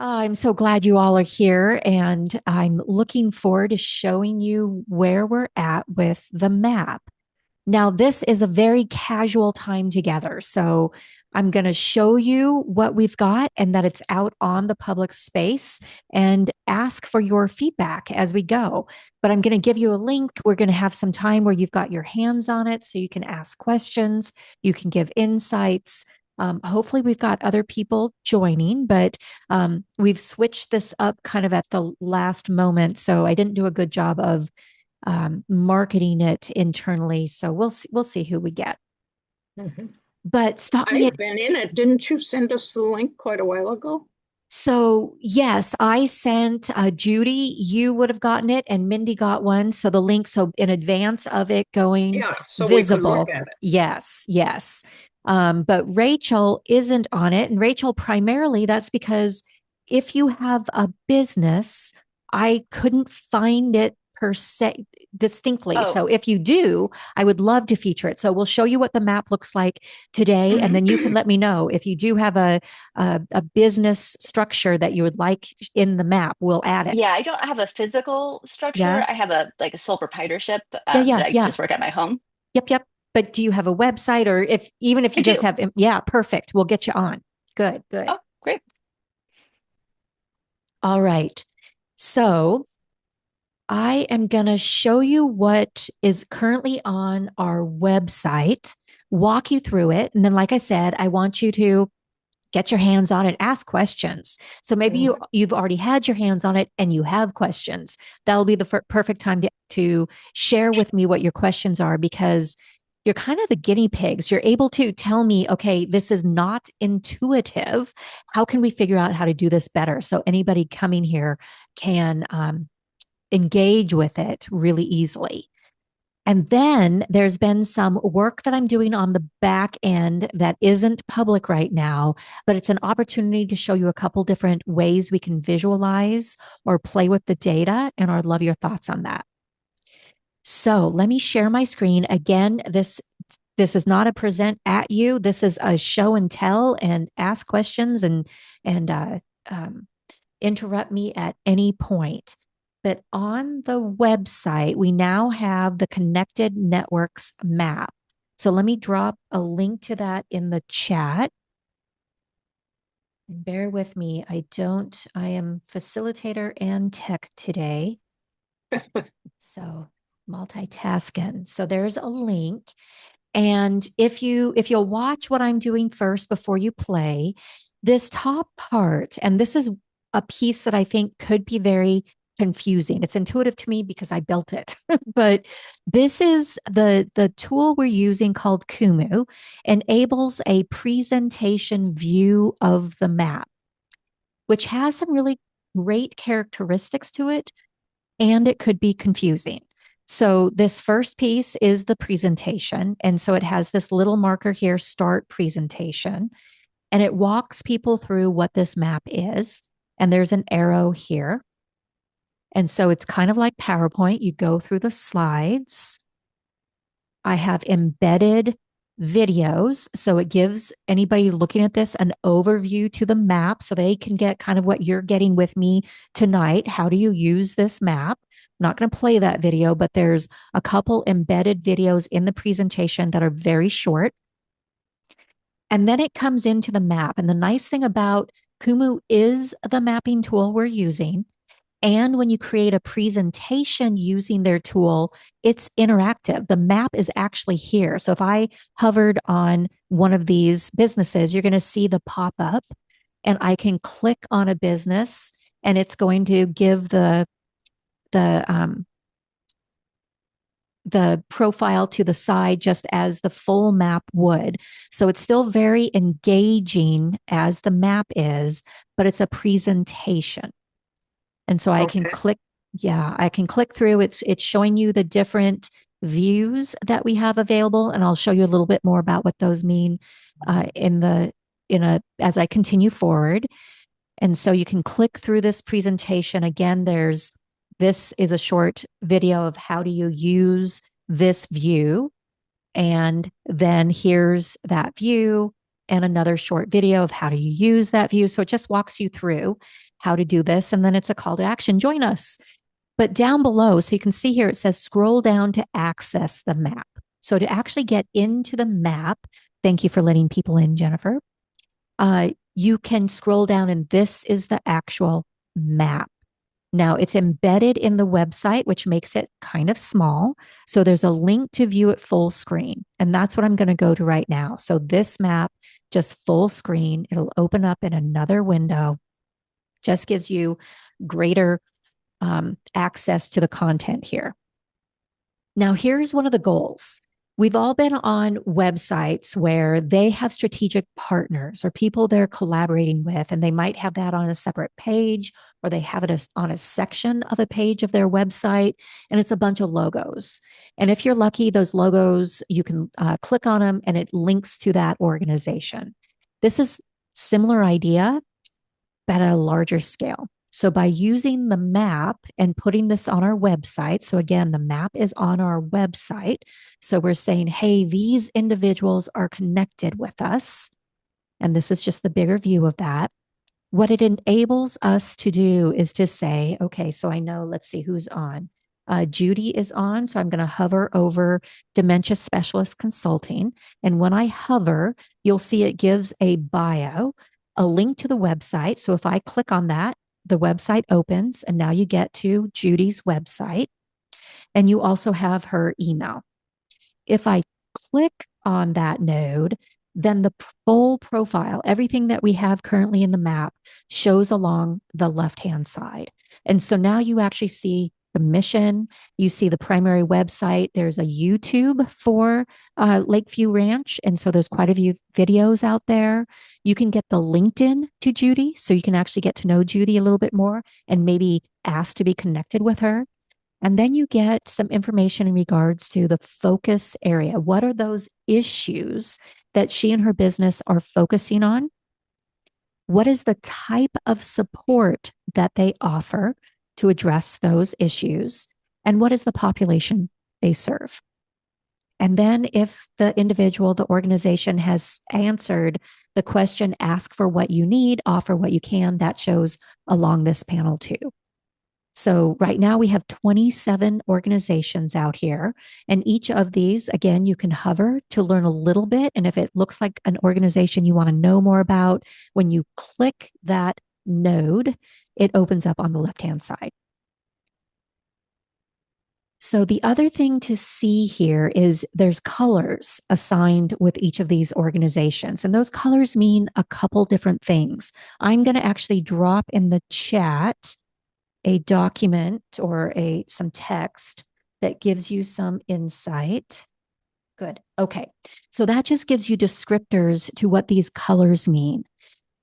I'm so glad you all are here, and I'm looking forward to showing you where we're at with the map. Now, this is a very casual time together. So, I'm going to show you what we've got and that it's out on the public space and ask for your feedback as we go. But I'm going to give you a link. We're going to have some time where you've got your hands on it so you can ask questions, you can give insights. Hopefully, we've got other people joining, but we've switched this up kind of at the last moment. So I didn't do a good job of marketing it internally. So we'll see who we get. Mhm. But stop me at I've been in it. Didn't you send us the link quite a while ago? so yes, I sent Judy. You would have gotten it, and Mindy got one. So the link, so in advance of it going Yeah, so we could look visible, at it. yes, yes. But Rachel isn't on it, and Rachel primarily that's because if you have a business, I couldn't find it per se distinctly. Oh, So if you do, I would love to feature it. So we'll show you what the map looks like today, and then you can Mhm. let me know if you do have a business structure that you would like in the map, we'll add yeah, it. I don't have a physical Yeah. structure. I have a sole proprietorship Yeah. that Yeah. I Yeah. just work at my home. Yep. Yep. But do you have a website or if even if I you just do. have, yeah, perfect. We'll get you on. Good. Good. Oh, great. All right. So I am going to show you what is currently on our website, walk you through it. And then, like I said, I want you to get your hands on it, ask questions. So maybe Mhm. you've already had your hands on it and you have questions. That'll be the perfect time to share with me what your questions are because you're kind of the guinea pigs. You're able to tell me, okay, this is not intuitive. How can we figure out how to do this better? So anybody coming here can engage with it really easily. And then there's been some work that I'm doing on the back end that isn't public right now, but it's an opportunity to show you a couple different ways we can visualize or play with the data. And I'd love your thoughts on that. So let me share my screen. Again, this is not a present at you. This is a show and tell and ask questions and um, interrupt me at any point. But on the website, we now have the connected networks map. So let me drop a link to that in the chat. And bear with me. I am facilitator and tech today. So multitasking. So there's a link. And if you'll watch what I'm doing first before you play, this top part, and this is a piece that I think could be very confusing. It's intuitive to me because I built it. But this is the tool we're using called Kumu enables a presentation view of the map, which has some really great characteristics to it, and it could be confusing. So, this first piece is the presentation. And so it has this little marker here, start presentation, and it walks people through what this map is. And there's an arrow here. And so it's kind of like PowerPoint. You go through the slides. I have embedded videos. So it gives anybody looking at this an overview to the map so they can get kind of what you're getting with me tonight. How do you use this map? I'm not going to play that video, but there's a couple embedded videos in the presentation that are very short. And then it comes into the map. And the nice thing about Kumu is the mapping tool we're using. And when you create a presentation using their tool, it's interactive. The map is actually here. So if I hovered on one of these businesses, you're going to see the pop up and I can click on a business and it's going to give the the profile to the side just as the full map would. So it's still very engaging as the map is, but it's a presentation. And so I can Okay. click, yeah, I can click through. It's showing you the different views that we have available, and I'll show you a little bit more about what those mean in the in a as I continue forward. And so you can click through this presentation. Again, this is a short video of how do you use this view, and then here's that view and another short video of how do you use that view. So it just walks you through. how to do this. And then it's a call to action. Join us. But down below, so you can see here, it says scroll down to access the map. So to actually get into the map, thank you for letting people in, Jennifer. You can scroll down and this is the actual map. Now it's embedded in the website, which makes it kind of small. So there's a link to view it full screen. And that's what I'm going to go to right now. So this map, just full screen, it'll open up in another window, just gives you greater access to the content here. Now, here's one of the goals. We've all been on websites where they have strategic partners or people they're collaborating with, and they might have that on a separate page, or they have it on a section of a page of their website, and it's a bunch of logos. And if you're lucky, those logos, you can click on them and it links to that organization. This is similar idea, but at a larger scale. So by using the map and putting this on our website, so again, the map is on our website. So we're saying, hey, these individuals are connected with us. And this is just the bigger view of that. What it enables us to do is to say, okay, so I know, let's see who's on. Judy is on. So I'm going to hover over Dementia Specialist Consulting. And when I hover, you'll see it gives a bio, a link to the website. So if I click on that, the website opens and now you get to Judy's website and you also have her email. If I click on that node, then the full profile, everything that we have currently in the map shows along the left-hand side. And so now you actually see the mission, you see the primary website. There's a YouTube for Lakeview Ranch. And so there's quite a few videos out there. You can get the LinkedIn to Judy. So you can actually get to know Judy a little bit more and maybe ask to be connected with her. And then you get some information in regards to the focus area. What are those issues that she and her business are focusing on? What is the type of support that they offer to address those issues? And what is the population they serve? And then if the individual, the organization has answered the question, ask for what you need, offer what you can, that shows along this panel too. So right now we have 27 organizations out here, and each of these, again, you can hover to learn a little bit. And if it looks like an organization you want to know more about, when you click that node, it opens up on the left-hand side. So the other thing to see here is there's colors assigned with each of these organizations, and those colors mean a couple different things. I'm going to actually drop in the chat a document or some text that gives you some insight. Good. Okay. So that just gives you descriptors to what these colors mean.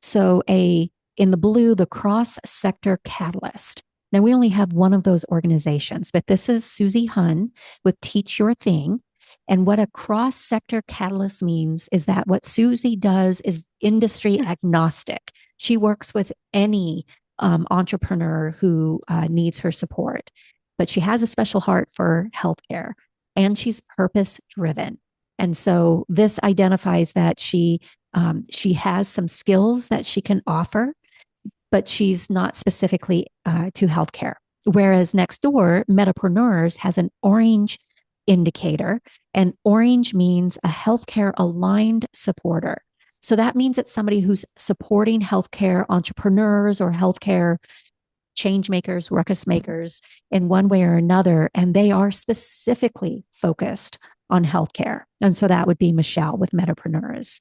So in the blue, the cross-sector catalyst. Now we only have one of those organizations, but this is Susie Hun with Teach Your Thing. And what a cross-sector catalyst means is that what Susie does is industry agnostic. She works with any entrepreneur who needs her support, but she has a special heart for healthcare and she's purpose driven. And so this identifies that she has some skills that she can offer, but she's not specifically to healthcare. Whereas next door, Metapreneurs has an orange indicator, and orange means a healthcare aligned supporter. So that means it's somebody who's supporting healthcare entrepreneurs or healthcare change makers, ruckus makers in one way or another, and they are specifically focused on healthcare. And so that would be Michelle with Metapreneurs.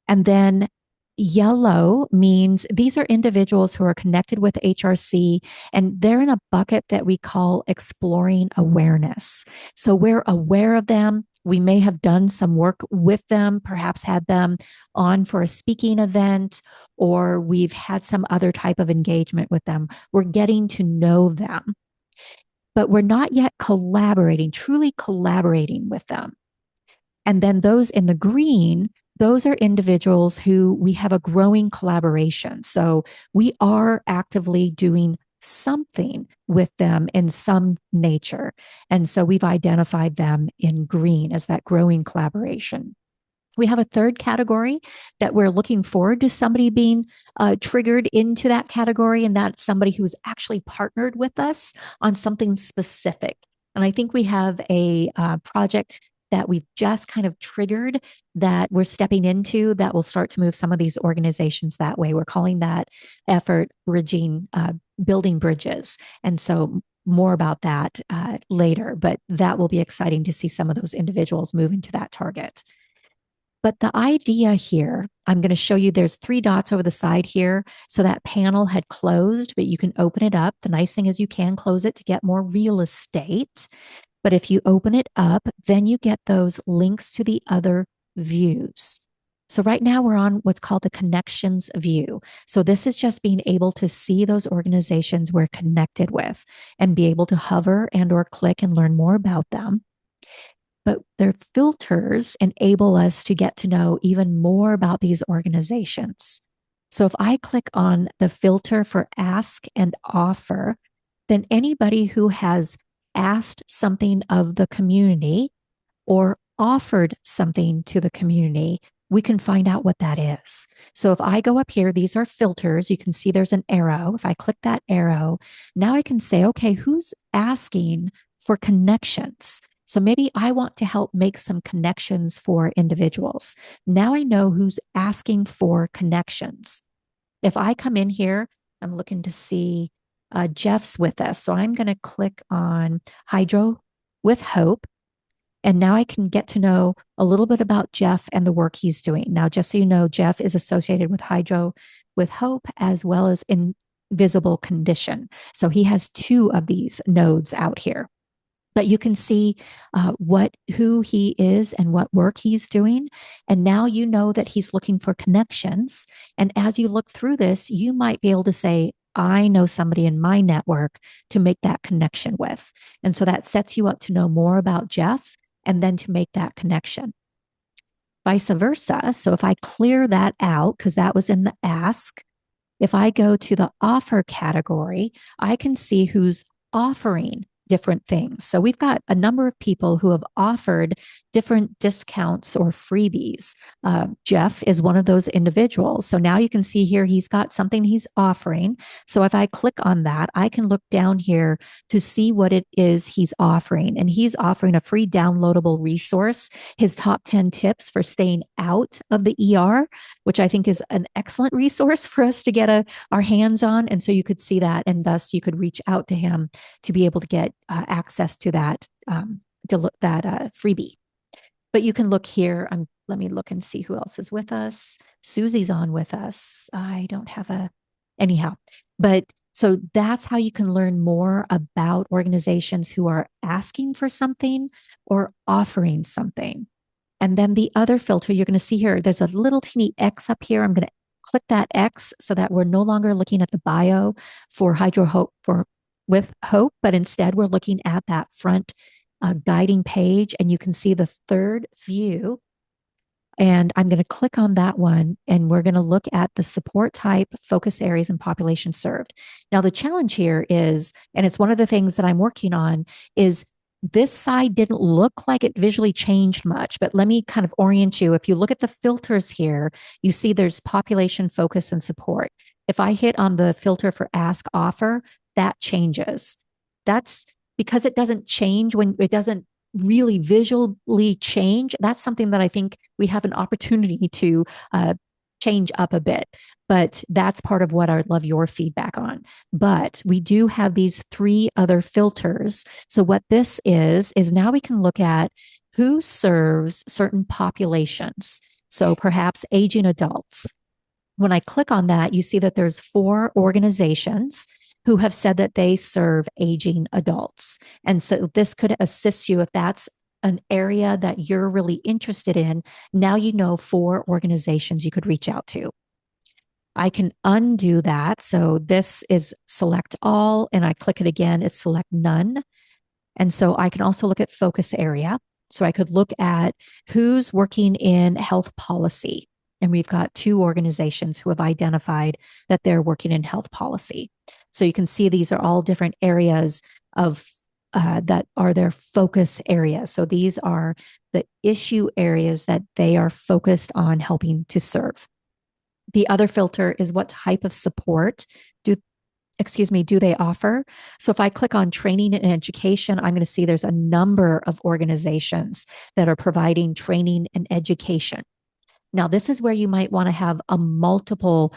And then yellow means these are individuals who are connected with HRC, and they're in a bucket that we call exploring awareness. So we're aware of them. We may have done some work with them, perhaps had them on for a speaking event, or we've had some other type of engagement with them. We're getting to know them, but we're not yet truly collaborating with them. And then those in the green, those are individuals who we have a growing collaboration. So we are actively doing something with them in some nature. And so we've identified them in green as that growing collaboration. We have a third category that we're looking forward to somebody being triggered into that category, and that's somebody who's actually partnered with us on something specific. And I think we have a project that we've just kind of triggered that we're stepping into that will start to move some of these organizations that way. We're calling that effort bridging, building bridges. And so more about that later, but that will be exciting to see some of those individuals move into that target. But the idea here, I'm going to show you there's 3 dots over the side here. So that panel had closed, but you can open it up. The nice thing is you can close it to get more real estate. But if you open it up, then you get those links to the other views. So right now we're on what's called the connections view. So this is just being able to see those organizations we're connected with and be able to hover and or click and learn more about them. But their filters enable us to get to know even more about these organizations. So if I click on the filter for ask and offer, then anybody who has asked something of the community or offered something to the community, we can find out what that is. So if I go up here, these are filters. You can see there's an arrow. If I click that arrow, now I can say, okay, who's asking for connections? So maybe I want to help make some connections for individuals. Now I know who's asking for connections. If I come in here, I'm looking to see Jeff's with us. So I'm going to click on Hydro with Hope. And now I can get to know a little bit about Jeff and the work he's doing. Now, just so you know, Jeff is associated with Hydro with Hope as well as Invisible Condition. So he has 2 of these nodes out here. But you can see who he is and what work he's doing. And now you know that he's looking for connections. And as you look through this, you might be able to say, I know somebody in my network to make that connection with. And so that sets you up to know more about Jeff and then to make that connection. Vice versa. So if I clear that out, because that was in the ask, if I go to the offer category, I can see who's offering different things. So we've got a number of people who have offered different discounts or freebies. Jeff is one of those individuals. So now you can see here, he's got something he's offering. So if I click on that, I can look down here to see what it is he's offering. And he's offering a free downloadable resource, his top 10 tips for staying out of the ER, which I think is an excellent resource for us to get our hands on. And so you could see that, and thus you could reach out to him to be able to get access to that freebie. But you can look here. Let me look and see who else is with us. Susie's on with us. I don't have anyhow. But so that's how you can learn more about organizations who are asking for something or offering something. And then the other filter you're going to see here, there's a little teeny X up here. I'm going to click that X so that we're no longer looking at the bio for Hydro Hope with Hope, but instead we're looking at that front guiding page, and you can see the 3rd view. And I'm going to click on that one, and we're going to look at the support type, focus areas, and population served. Now, the challenge here is, and it's one of the things that I'm working on, is this side didn't look like it visually changed much, but let me kind of orient you. If you look at the filters here, you see there's population, focus, and support. If I hit on the filter for ask offer, that changes. That's because it doesn't change when it doesn't really visually change. That's something that I think we have an opportunity to change up a bit. But that's part of what I'd love your feedback on. But we do have these 3 other filters. So what this is now we can look at who serves certain populations. So perhaps aging adults. When I click on that, you see that there's 4 organizations who have said that they serve aging adults. And so this could assist you if that's an area that you're really interested in. Now you know 4 organizations you could reach out to. I can undo that. So this is select all, and I click it again, it's select none. And so I can also look at focus area. So I could look at who's working in health policy. And we've got 2 organizations who have identified that they're working in health policy. So you can see these are all different areas of that are their focus areas. So these are the issue areas that they are focused on helping to serve. The other filter is what type of support do do they offer? So if I click on training and education, I'm going to see there's a number of organizations that are providing training and education. Now, this is where you might want to have a multiple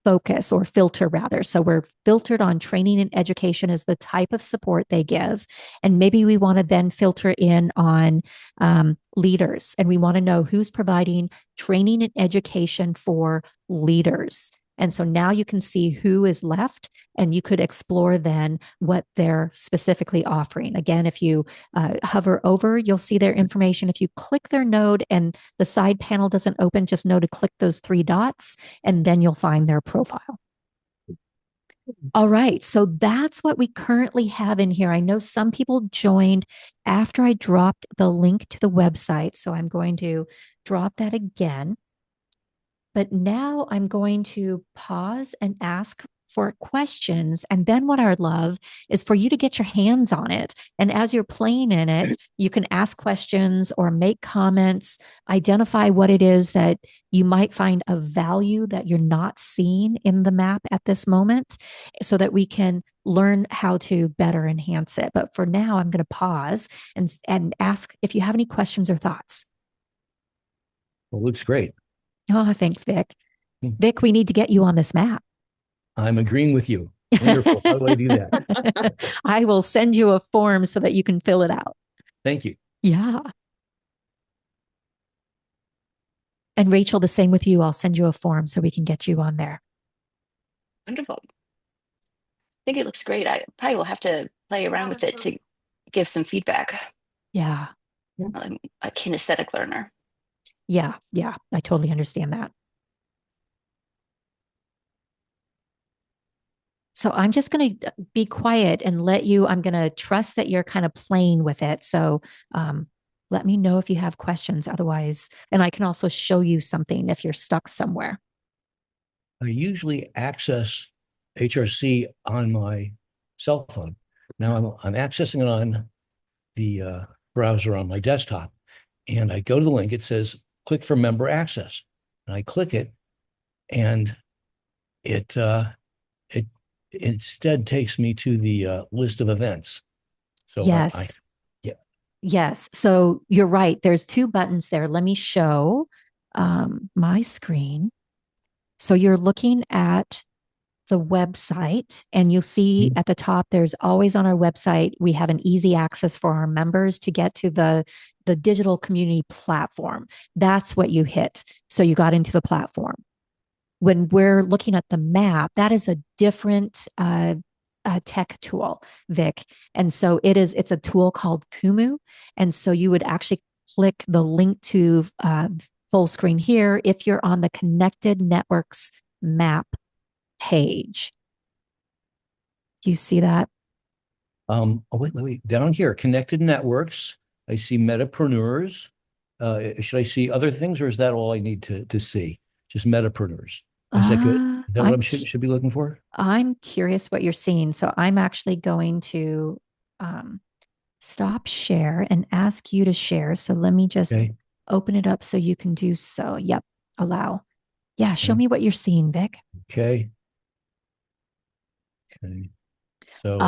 focus or filter rather. So we're filtered on training and education as the type of support they give. And maybe we want to then filter in on leaders, and we want to know who's providing training and education for leaders. And so now you can see who is left, and you could explore then what they're specifically offering. Again, if you hover over, you'll see their information. If you click their node and the side panel doesn't open, just know to click those three dots, and then you'll find their profile. All right, so that's what we currently have in here. I know some people joined after I dropped the link to the website, so I'm going to drop that again. But now I'm going to pause and ask for questions. And then what I would love is for you to get your hands on it. And as you're playing in it, you can ask questions or make comments, identify what it is that you might find of value that you're not seeing in the map at this moment, so that we can learn how to better enhance it. But for now, I'm going to pause and ask if you have any questions or thoughts. Well, looks great. Oh, thanks, Vic. Hmm. Vic, we need to get you on this map. I'm agreeing with you. Wonderful. How do I do that? I will send you a form so that you can fill it out. Thank you. Yeah. And Rachel, the same with you. I'll send you a form so we can get you on there. Wonderful. I think it looks great. I probably will have to play around with it to give some feedback. Yeah. I'm a kinesthetic learner. Yeah. Yeah. I totally understand that. So I'm just going to be quiet and let you, I'm going to trust that you're kind of playing with it. So let me know if you have questions. Otherwise, and I can also show you something if you're stuck somewhere. I usually access HRC on my cell phone. Now I'm accessing it on the browser on my desktop, and I go to the link. It says click for member access, and I click it, and it instead takes me to the list of events. So Yes. yeah. Yes. So you're right. There's two buttons there. Let me show my screen. So you're looking at the website, and you'll see at the top, there's always on our website, we have an easy access for our members to get to the digital community platform. That's what you hit. So you got into the platform. When we're looking at the map, that is a different tech tool, Vic. And so it's a tool called Kumu. And so you would actually click the link to full screen here if you're on the Connected Networks map page. Do you see that? Oh, wait. Down here, connected networks. I see metapreneurs. Should I see other things, or is that all I need to see? Just metapreneurs. Is that good? Is that what I should be looking for? I'm curious what you're seeing. So I'm actually going to stop share and ask you to share. So let me just open it up so you can do so. Yep. Allow. Yeah. Show me what you're seeing, Vic. Okay. So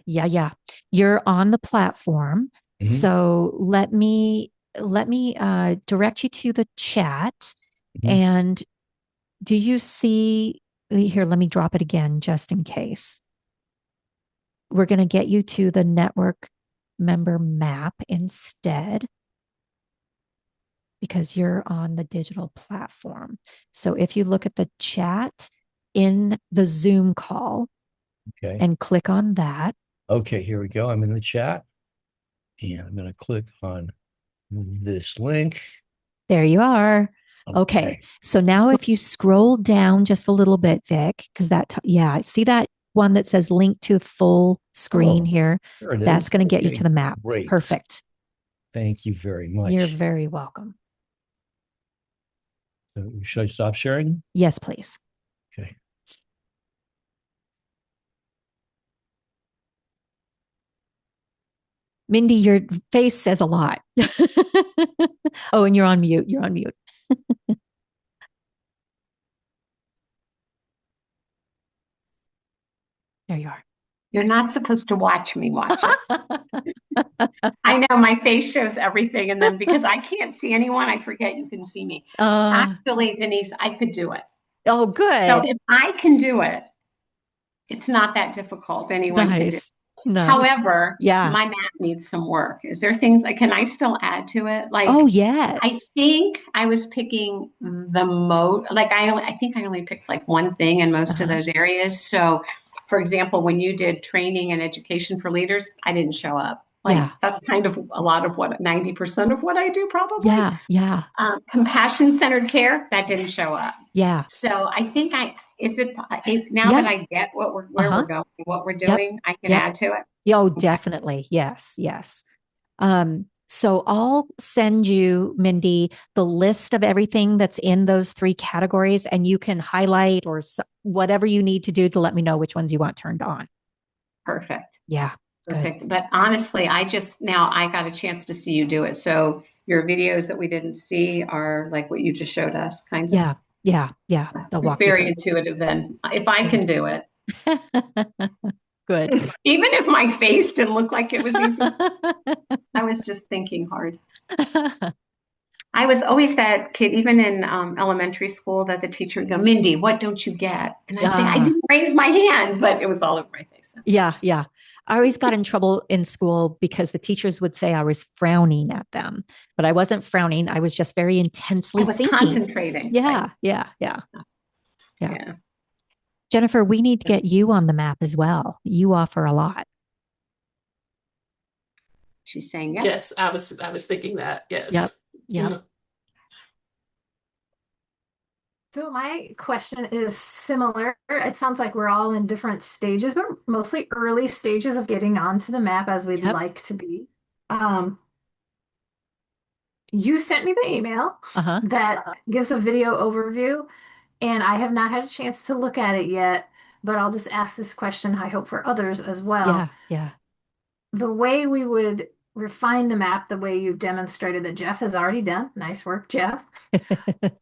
yeah. You're on the platform. So let me direct you to the chat. And do you see here? Let me drop it again just in case. We're going to get you to the network member map instead, because you're on the digital platform. So if you look at the chat in the Zoom call, and click on that. Okay, here we go. I'm in the chat, and I'm going to click on this link. There you are. Okay. So now if you scroll down just a little bit, Vic, because see that one that says link to full screen here? That's going to get you to the map. Great. Perfect. Thank you very much. You're very welcome. So should I stop sharing? Yes, please. Okay. Mindy, your face says a lot. Oh, and you're on mute. You're on mute. There you are. You're not supposed to watch me watch it. I know my face shows everything, and then because I can't see anyone, I forget you can see me. Actually, Denise, I could do it. Oh, good. So if I can do it, it's not that difficult. Anyone can do it. Nice. However, Yeah. my map needs some work. Is there things can I still add to it? Like, Oh, I yes. think I was picking the most, I think I only picked like one thing in most of those areas. So, for example, when you did training and education for leaders, I didn't show up. Like, that's kind of a lot of 90% of what I do, probably. Yeah. Yeah. Compassion-centered care, that didn't show up. Yeah. So I think that I get where we're going, what we're doing, I can add to it. Oh, definitely. Yes. Yes. So I'll send you, Mindy, the list of everything that's in those 3 categories, and you can highlight or whatever you need to do to let me know which ones you want turned on. Perfect. Yeah. Perfect. Good. But honestly, I got a chance to see you do it. So your videos that we didn't see are like what you just showed us, kind of. Yeah. Yeah. Yeah. It's very intuitive then. If I can do it. Good. Even if my face didn't look like it was easy, I was just thinking hard. I was always that kid, even in elementary school, that the teacher would go, Mindy, what don't you get? And I'd say, I didn't raise my hand, but it was all over my face. Yeah. Yeah. I always got in trouble in school because the teachers would say I was frowning at them, but I wasn't frowning. I was just very intensely thinking. Concentrating. Yeah. Right? Yeah. Jennifer, we need to get you on the map as well. You offer a lot. She's saying yes. Yes, I was thinking that. Yes. Yep. So my question is similar. It sounds like we're all in different stages, but mostly early stages of getting onto the map as we'd like to be. You sent me the email that gives a video overview, and I have not had a chance to look at it yet, but I'll just ask this question, I hope for others as well. Yeah. The way we would refine the map, the way you demonstrated that Jeff has already done. Nice work, Jeff.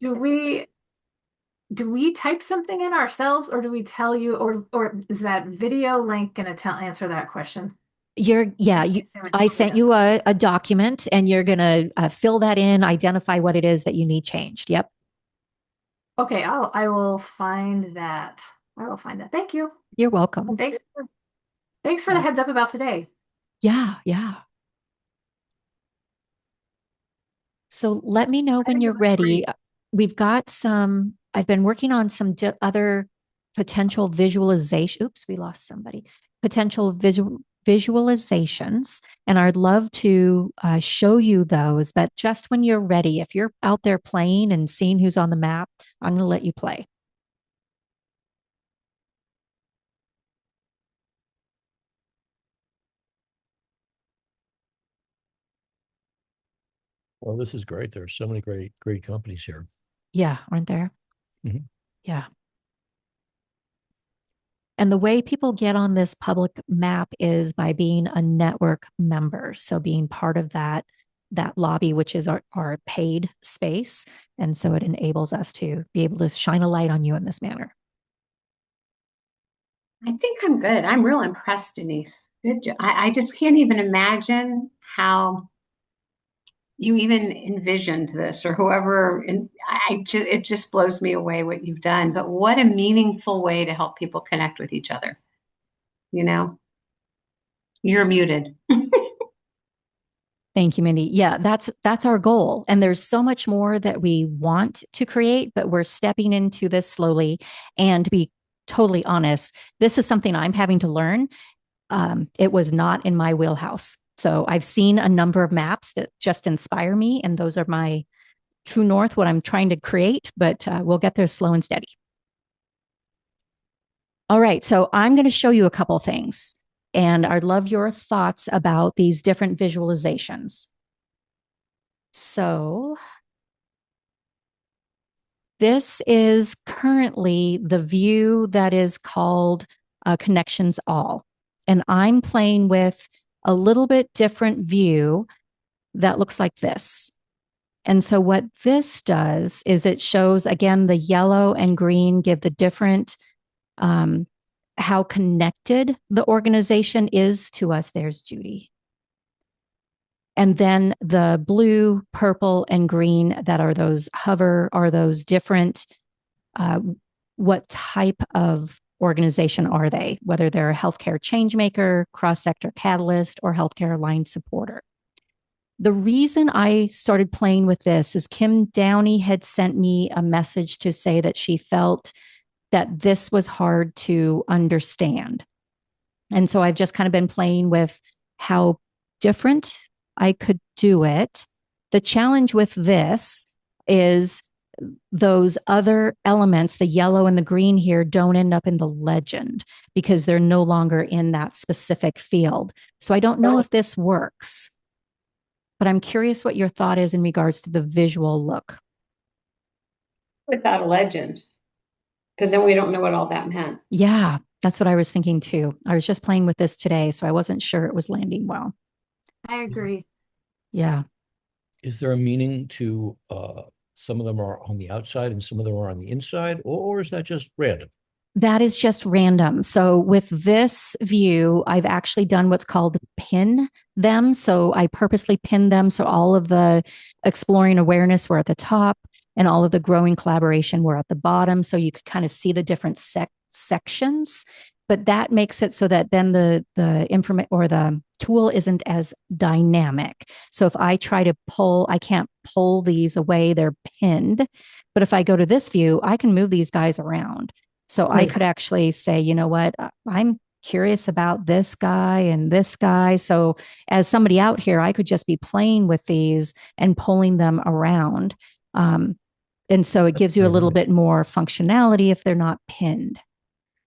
Do we type something in ourselves, or do we tell you, or is that video link going to answer that question? I sent you a document, and you're going to fill that in, identify what it is that you need changed. Yep. Okay, I will find that. Thank you. You're welcome. And thanks for the heads up about today. Yeah. So let me know when you're ready. We've got I've been working on some other potential visualization. Oops, we lost somebody. Potential visualizations. And I'd love to show you those, but just when you're ready, if you're out there playing and seeing who's on the map, I'm going to let you play. Well, this is great. There are so many great companies here. Yeah, aren't there? Mhm. Yeah. And the way people get on this public map is by being a network member. So being part of that lobby, which is our paid space. And so it enables us to be able to shine a light on you in this manner. I think I'm good. I'm real impressed, Denise. Good job. I just can't even imagine how you even envisioned this, or whoever. It just blows me away what you've done. But what a meaningful way to help people connect with each other. You're muted. Thank you, Mindy. Yeah, that's our goal. And there's so much more that we want to create, but we're stepping into this slowly. And to be totally honest, this is something I'm having to learn. It was not in my wheelhouse. So I've seen a number of maps that just inspire me, and those are my true north, what I'm trying to create, but we'll get there slow and steady. All right, so I'm going to show you a couple things, and I'd love your thoughts about these different visualizations. So this is currently the view that is called Connections All, and I'm playing with a little bit different view that looks like this. And so what this does is it shows, again, the yellow and green give the different, how connected the organization is to us. There's Judy. And then the blue, purple, and green that are those hover are those different, what type of organization are they? Whether they're a healthcare change maker, cross-sector catalyst, or healthcare aligned supporter. The reason I started playing with this is Kim Downey had sent me a message to say that she felt that this was hard to understand. And so I've just kind of been playing with how different I could do it. The challenge with this is those other elements, the yellow and the green here, don't end up in the legend because they're no longer in that specific field. So I don't know if this works, but I'm curious what your thought is in regards to the visual look. Without a legend, because then we don't know what all that meant. Yeah, that's what I was thinking too. I was just playing with this today, so I wasn't sure it was landing well. I agree. Yeah. Is there a meaning to some of them are on the outside and some of them are on the inside, or is that just random? That is just random. So with this view, I've actually done what's called pin them. So I purposely pinned them. So all of the exploring awareness were at the top and all of the growing collaboration were at the bottom. So you could kind of see the different sections, but that makes it so that then the information or the tool isn't as dynamic. So if I try to pull, I can't pull these away, they're pinned. But if I go to this view, I can move these guys around. So I could actually say, you know what, I'm curious about this guy and this guy. So as somebody out here, I could just be playing with these and pulling them around. And so it gives you a little bit more functionality if they're not pinned.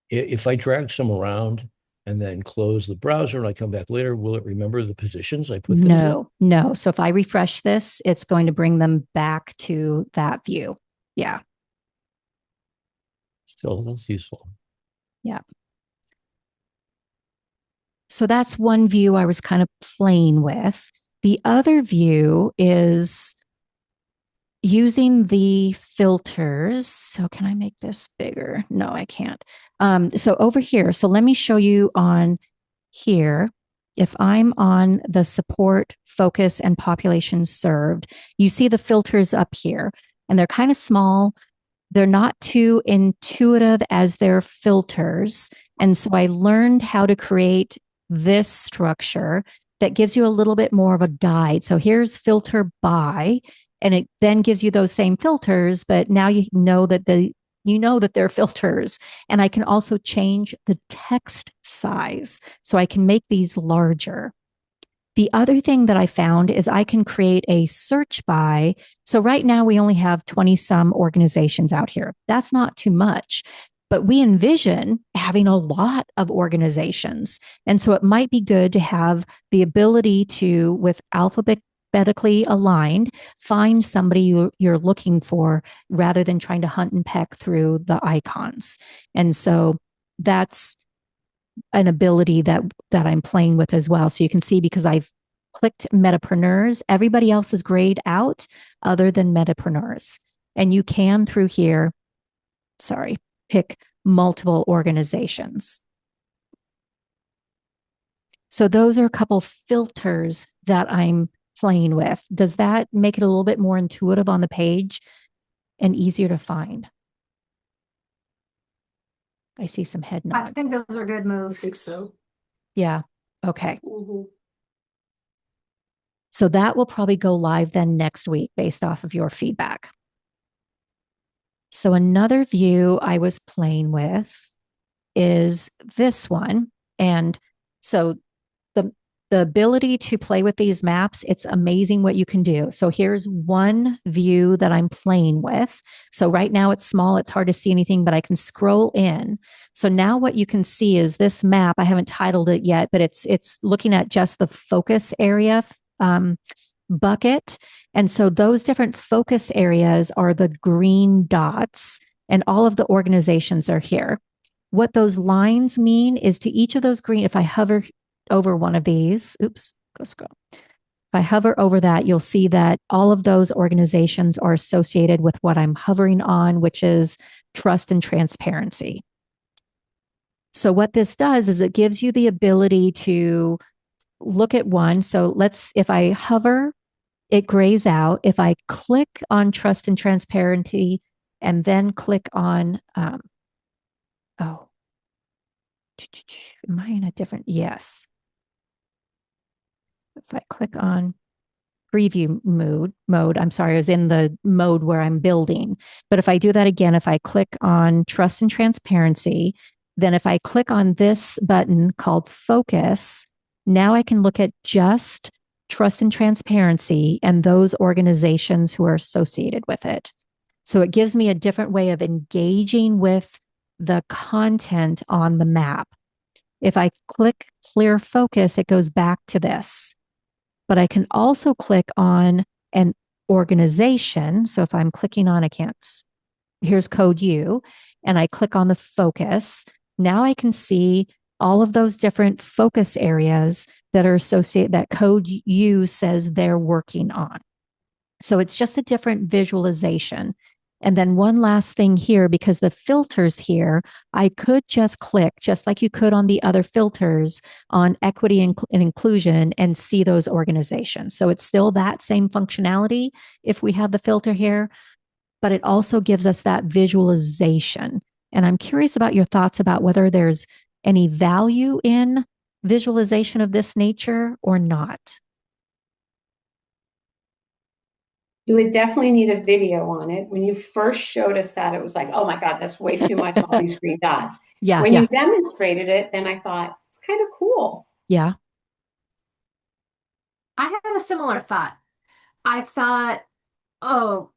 If I drag some around and then close the browser and I come back later, will it remember the positions I put things in? No. So if I refresh this, it's going to bring them back to that view. Yeah. Still, that's useful. Yeah. So that's one view I was kind of playing with. The other view is using the filters. So can I make this bigger? No, I can't. So over here, so let me show you on here. If I'm on the support, focus, and population served, you see the filters up here, and they're kind of small. They're not too intuitive as their filters. And so I learned how to create this structure that gives you a little bit more of a guide. So here's filter by, and it then gives you those same filters, but now you know that they're filters. And I can also change the text size. So I can make these larger. The other thing that I found is I can create a search by. So right now we only have 20 some organizations out here. That's not too much, but we envision having a lot of organizations. And so it might be good to have the ability to, with alphabetically aligned, find somebody you're looking for rather than trying to hunt and peck through the icons. And so that's an ability that I'm playing with as well. So you can see, because I've clicked Metapreneurs, everybody else is grayed out other than Metapreneurs. And you can through here, pick multiple organizations. So those are a couple filters that I'm playing with. Does that make it a little bit more intuitive on the page and easier to find? I see some head nods. I think those are good I moves. think so. Yeah. Okay. Mhm. So that will probably go live then next week based off of your feedback. So another view I was playing with is this one. And so the ability to play with these maps, it's amazing what you can do. So here's one view that I'm playing with. So right now it's small, it's hard to see anything, but I can scroll in. So now what you can see is this map. I haven't titled it yet, but it's looking at just the focus area bucket. And so those different focus areas are the green dots, and all of the organizations are here. What those lines mean is to each of those green, if I hover over one of these, oops, go scroll. If I hover over that, you'll see that all of those organizations are associated with what I'm hovering on, which is trust and transparency. So what this does is it gives you the ability to look at one. So if I hover, it grays out. If I click on trust and transparency and then click on, am I in a different, yes. If I click on preview mode, I'm sorry, I was in the mode where I'm building. But if I do that again, if I click on trust and transparency, then if I click on this button called focus, now I can look at just trust and transparency and those organizations who are associated with it. So it gives me a different way of engaging with the content on the map. If I click clear focus, it goes back to this. But I can also click on an organization. So if I'm clicking on, here's code U, and I click on the focus. Now I can see all of those different focus areas that are associated, that code U says they're working on. So it's just a different visualization. And then one last thing here, because the filters here, I could just click, just like you could on the other filters, on equity and inclusion and see those organizations. So it's still that same functionality if we have the filter here, but it also gives us that visualization. And I'm curious about your thoughts about whether there's any value in visualization of this nature or not. You would definitely need a video on it. When you first showed us that, it was like, oh my God, that's way too much, all these green dots. When you demonstrated it, then I thought, it's kind of cool. Yeah. I had a similar thought. I thought, oh,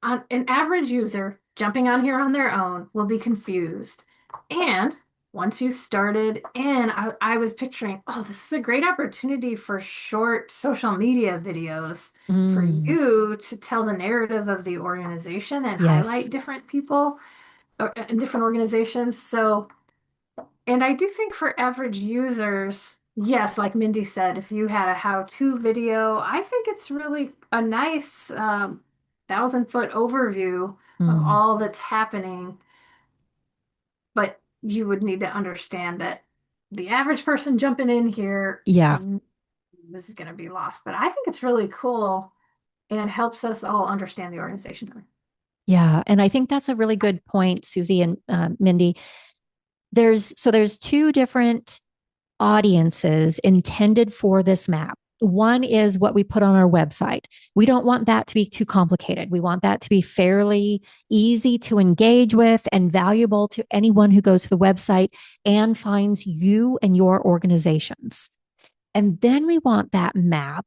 an average user jumping on here on their own will be confused. And once you started in, I was picturing, oh, this is a great opportunity for short social media videos for you to tell the narrative of the organization and highlight different people and different organizations. So, and I do think for average users, yes, like Mindy said, if you had a how-to video, I think it's really a nice 1,000-foot overview of all that's happening. But you would need to understand that the average person jumping in here, this is going to be lost. But I think it's really cool and helps us all understand the organization better. Yeah, and I think that's a really good point, Susie and Mindy. There's two different audiences intended for this map. One is what we put on our website. We don't want that to be too complicated. We want that to be fairly easy to engage with and valuable to anyone who goes to the website and finds you and your organizations. And then we want that map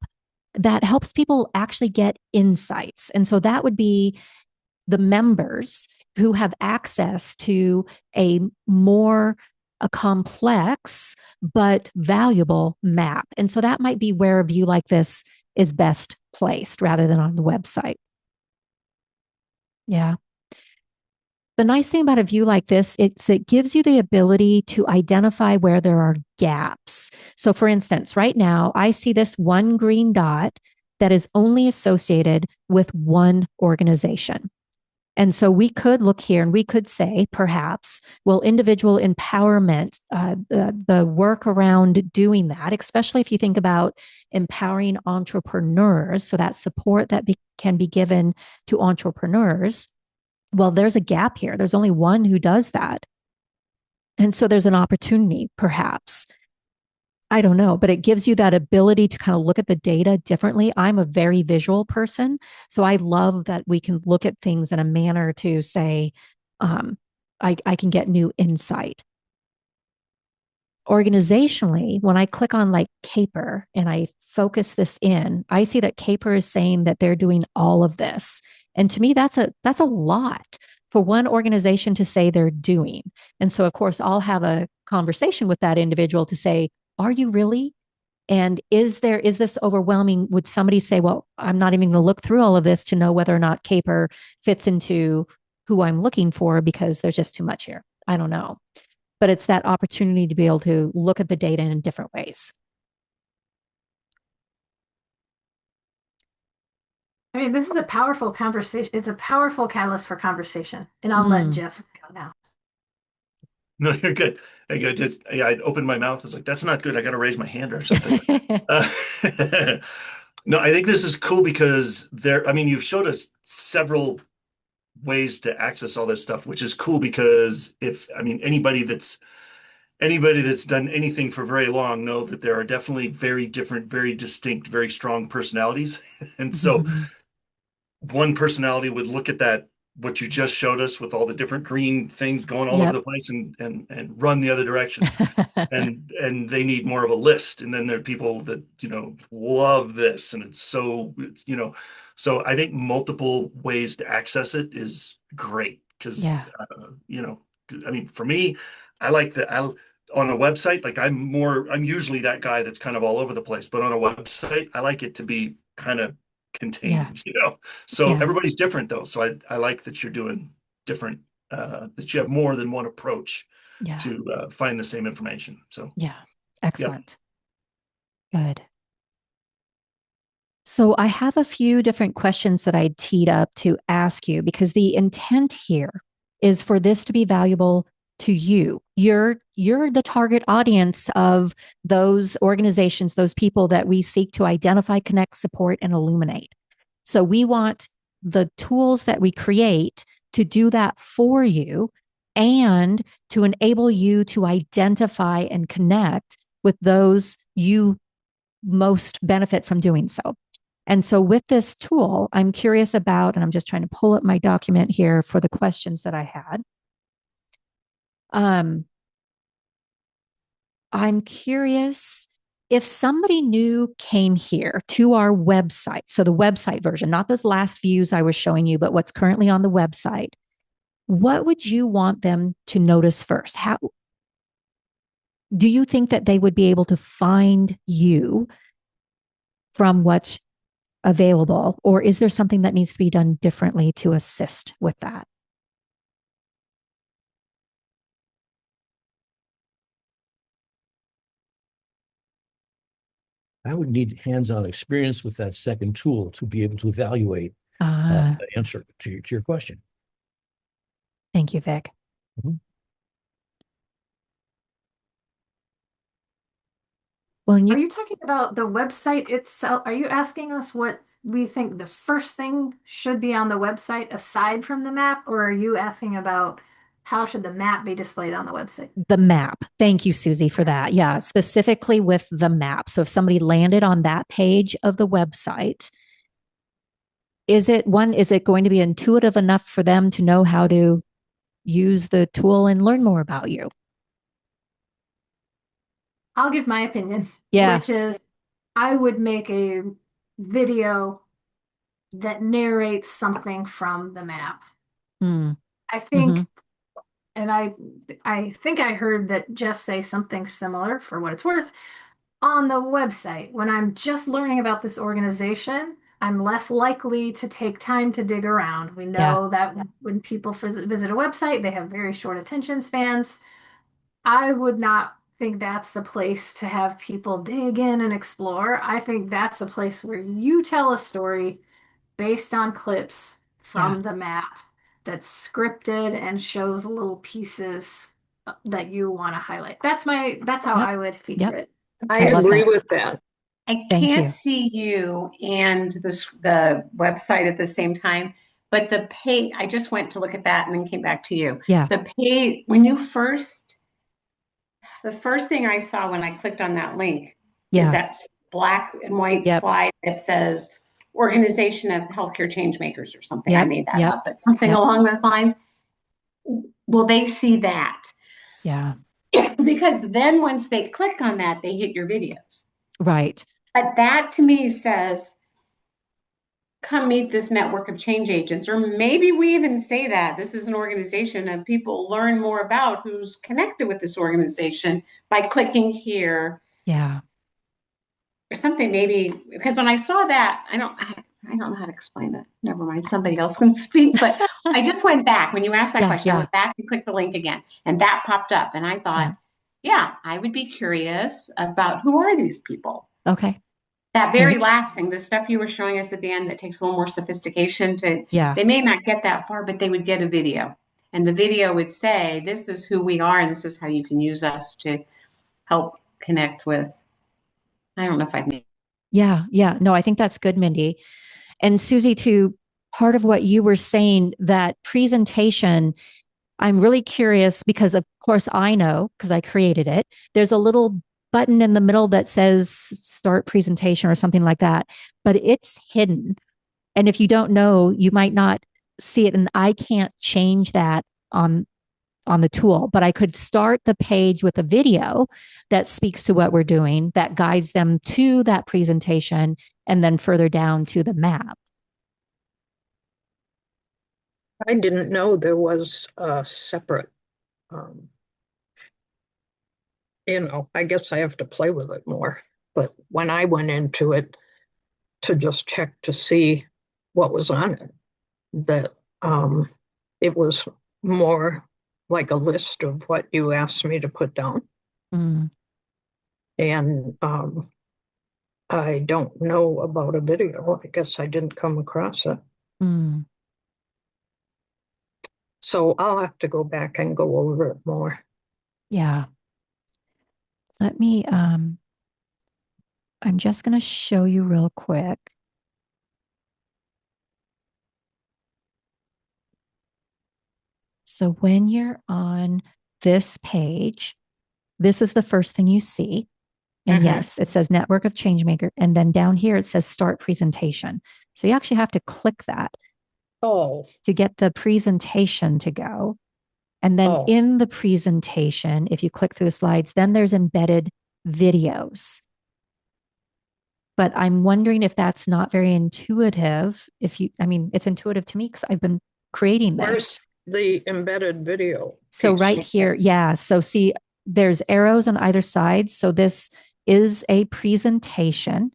that helps people actually get insights. And so that would be the members who have access to a complex but valuable map. And so that might be where a view like this is best placed rather than on the website. Yeah. The nice thing about a view like this, it gives you the ability to identify where there are gaps. So for instance, right now, I see this one green dot that is only associated with one organization. And so we could look here and we could say, perhaps, well, individual empowerment, the work around doing that, especially if you think about empowering entrepreneurs, so that support that can be given to entrepreneurs, well, there's a gap here. There's only one who does that. And so there's an opportunity, perhaps. I don't know, but it gives you that ability to kind of look at the data differently. I'm a very visual person, so I love that we can look at things in a manner to say, I can get new insight. Organizationally, when I click on like Caper and I focus this in, I see that Caper is saying that they're doing all of this. And to me, that's a lot for one organization to say they're doing. And so, of course, I'll have a conversation with that individual to say, are you really? And is this overwhelming? Would somebody say, well, I'm not even going to look through all of this to know whether or not Caper fits into who I'm looking for because there's just too much here. I don't know. but it's that opportunity to be able to look at the data in different ways. I mean, this is a powerful conversation. It's a powerful catalyst for conversation. And I'll let Jeff go now. No, you're good. I opened my mouth. I was like, that's not good. I got to raise my hand or something. No, I think this is cool because you've showed us several ways to access all this stuff, which is cool because anybody that's done anything for very long know that there are definitely very different, very distinct, very strong personalities. And so one personality would look at that, what you just showed us with all the different green things going all over the place and run the other direction. and they need more of a list. And then there are people that, love this. And so I think multiple ways to access it is great because, for me, I like on a website, like I'm usually that guy that's kind of all over the place, but on a website, I like it to be kind of contained, so everybody's different though. So I like that you're doing different, that you have more than one approach to find the same information. So excellent. Good. So I have a few different questions that I teed up to ask you because the intent here is for this to be valuable to you. You're the target audience of those organizations, those people that we seek to identify, connect, support, and illuminate. So we want the tools that we create to do that for you and to enable you to identify and connect with those you most benefit from doing so. And so with this tool, I'm curious about, and I'm just trying to pull up my document here for the questions that I had. I'm curious if somebody new came here to our website, so the website version, not those last views I was showing you, but what's currently on the website, what would you want them to notice first? How do you think that they would be able to find you from what's available, or is there something that needs to be done differently to assist with that? I would need hands-on experience with that second tool to be able to evaluate the answer to your question. Thank you, Vic. Well, Are you talking about the website itself? Are you asking us what we think the first thing should be on the website aside from the map? Or are you asking about how should the map be displayed on the website? The map. Thank you, Susie, for that. Yeah, specifically with the map. So if somebody landed on that page of the website, is it going to be intuitive enough for them to know how to use the tool and learn more about you? I'll give my opinion, Yeah. which is I would make a video that narrates something from the map. I think, and I think I heard that Jeff say something similar, for what it's worth, on the website. When I'm just learning about this organization, I'm less likely to take time to dig around. We know that when people visit a website, they have very short attention spans. I would not think that's the place to have people dig in and explore. I think that's a place where you tell a story based on clips from the map that's scripted and shows little pieces that you want to highlight. That's how I would feature it. I agree with that. I can't see you and the website at the same time, but the page, I just went to look at that and then came back to you. Yeah. The page, the first thing I saw when I clicked on that link is that black and white slide that says Organization of Healthcare Changemakers or something. I made that up, but something along those lines. Will they see that? Yeah. Because then once they click on that, they hit your videos. Right. But that to me says, come meet this network of change agents. Or maybe we even say that this is an organization of people learn more about who's connected with this organization by clicking here. Yeah. Or something maybe, because when I saw that, I don't know how to explain it. Never mind. Somebody else can speak. But I just went back when you asked that Yeah, question. I yeah. went back and clicked the link again, and that popped up. And I thought, yeah, I would be curious about who are these people. Okay. That very Good. last thing, the stuff you were showing us at the end that takes a little more sophistication to, Yeah. they may not get that far, but they would get a video. And the video would say, this is who we are, and this is how you can use us to help connect with. I don't know if I've made. Yeah. Yeah. No, I think that's good, Mindy. And Susie, to part of what you were saying, that presentation, I'm really curious because, of course, I know because I created it. There's a little button in the middle that says start presentation or something like that, but it's hidden. And if you don't know, you might not see it. And I can't change that on the tool, but I could start the page with a video that speaks to what we're doing, that guides them to that presentation, and then further down to the map. I didn't know there was a separate, um, I guess I have to play with it more. But when I went into it to just check to see what was on it, that it was more like a list of what you asked me to put down. Mm. And I don't know about a video. I guess I didn't come across it. Mm. So I'll have to go back and go over it more. Yeah. Let me, I'm just going to show you real quick. So when you're on this page, this is the first thing you see. And yes, it says Network of Changemaker. And then down here, it says Start Presentation. So you actually have to click that to get the presentation to go. And then in the presentation, if you click through the slides, then there's embedded videos. But I'm wondering if that's not very intuitive. It's intuitive to me because I've been creating this. Where's the embedded video? So piece? right here, yeah. So see, there's arrows on either side. So this is a presentation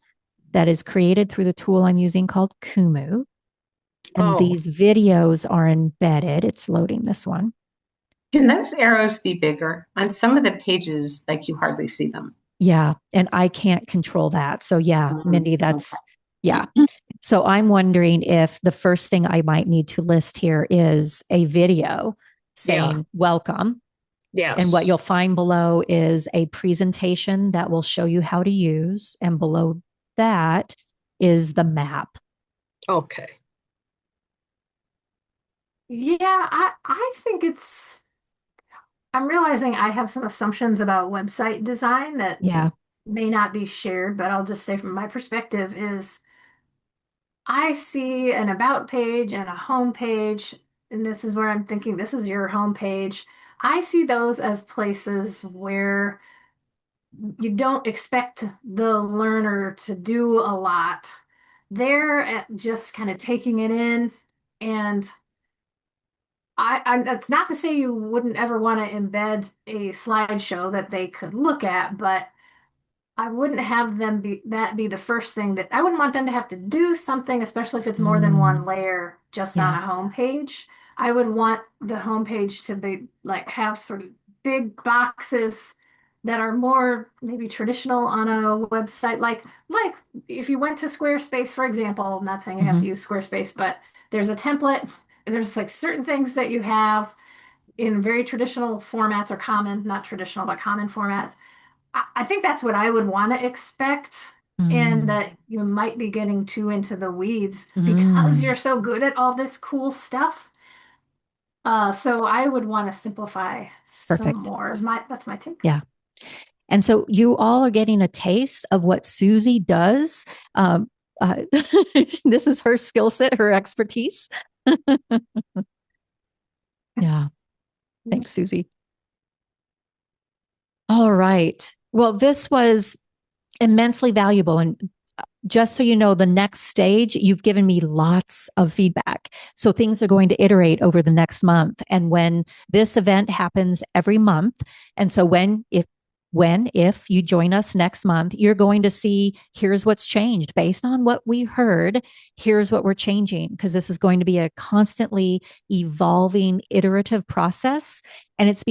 that is created through the tool I'm using called Kumu. And these videos are embedded. It's loading this one. Can those arrows be bigger? On some of the pages, like you hardly see them. Yeah. And I can't control that. So yeah, Mindy, that's, yeah. So I'm wondering if the first thing I might need to list here is a video saying welcome. Yes. And what you'll find below is a presentation that will show you how to use. And below that is the map. Okay. Yeah, I think I'm realizing I have some assumptions about website design that may not be shared, but I'll just say from my perspective is I see an about page and a home page, and this is where I'm thinking this is your home page. I see those as places where you don't expect the learner to do a lot. They're just kind of taking it in, and that's not to say you wouldn't ever want to embed a slideshow that they could look at, but I wouldn't have them be the first thing that I wouldn't want them to have to do something, especially if it's more than one layer just on a home page. I would want the home page to be like have sort of big boxes that are more maybe traditional on a website. Like if you went to Squarespace, for example, I'm not saying you have to use Squarespace, but there's a template and there's like certain things that you have in very traditional formats or common, not traditional, but common formats. I think that's what I would want to expect, and that you might be getting too into the weeds because you're so good at all this cool stuff. So I would want to simplify some more. That's my take. Yeah. And so you all are getting a taste of what Susie does. This is her skill set, her expertise. Yeah. Thanks, Susie. All right. Well, this was immensely valuable. And just so you know, the next stage, you've given me lots of feedback. So things are going to iterate over the next month. And when this event happens every month, and so if if you join us next month, you're going to see here's what's changed based on what we heard. Here's what we're changing, because this is going to be a constantly evolving, iterative process. And it's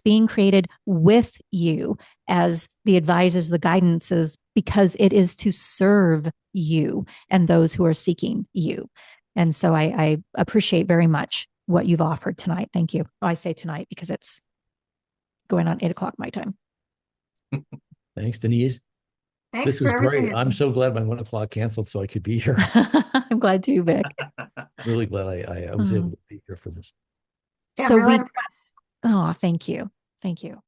being created with you as the advisors, the guidances, because it is to serve you and those who are seeking you. And so I appreciate very much what you've offered tonight. Thank you. I say tonight because it's going on 8:00 my time. Thanks, Denise. Thanks This for was everything. great. I'm so glad my 1:00 canceled so I could be here. I'm glad too, Vic. Really glad I was able to be here for this. Yeah, So really we, impressed. oh, thank you. Thank you.